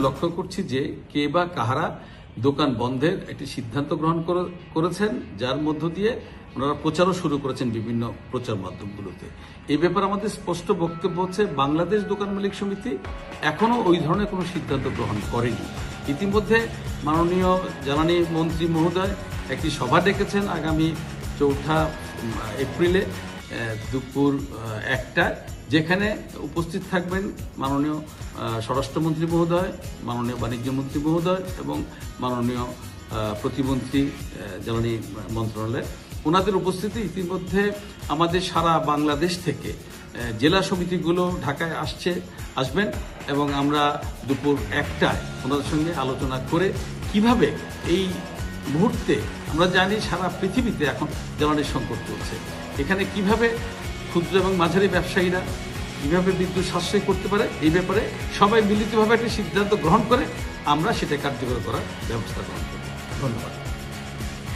লক্ষ্য করছি যে কে বা কাহারা দোকান বন্ধের একটি সিদ্ধান্ত গ্রহণ করেছেন, যার মধ্য দিয়ে ওনারা প্রচারও শুরু করেছেন বিভিন্ন প্রচার মাধ্যমগুলোতে। এই ব্যাপারে আমাদের স্পষ্ট বক্তব্য হচ্ছে, বাংলাদেশ দোকান মালিক সমিতি এখনো ওই ধরনের কোনো সিদ্ধান্ত গ্রহণ করেনি। ইতিমধ্যে মাননীয় জ্বালানি মন্ত্রী মহোদয় একটি সভা ডেকেছেন আগামী 4 এপ্রিলে দুপুর 1টায়, যেখানে উপস্থিত থাকবেন মাননীয় স্বরাষ্ট্রমন্ত্রী মহোদয়, মাননীয় বাণিজ্য মন্ত্রী মহোদয় এবং মাননীয় প্রতিমন্ত্রী জ্বালানি মন্ত্রণালয়। ওনাদের উপস্থিতি ইতিমধ্যে আমাদের সারা বাংলাদেশ থেকে জেলা সমিতিগুলো ঢাকায় আসবেন এবং আমরা দুপুর 1টায় ওনাদের সঙ্গে আলোচনা করে কিভাবে এই মুহূর্তে, আমরা জানি সারা পৃথিবীতে এখন জ্বালানির সংকট চলছে, এখানে কিভাবে ক্ষুদ্র এবং মাঝারি ব্যবসায়ীরা কিভাবে বিদ্যুৎ সাশ্রয় করতে পারে, এই ব্যাপারে সবাই মিলিতভাবে একটি সিদ্ধান্ত গ্রহণ করে আমরা সেটা কার্যকর করার ব্যবস্থা গ্রহণ করব। ধন্যবাদ।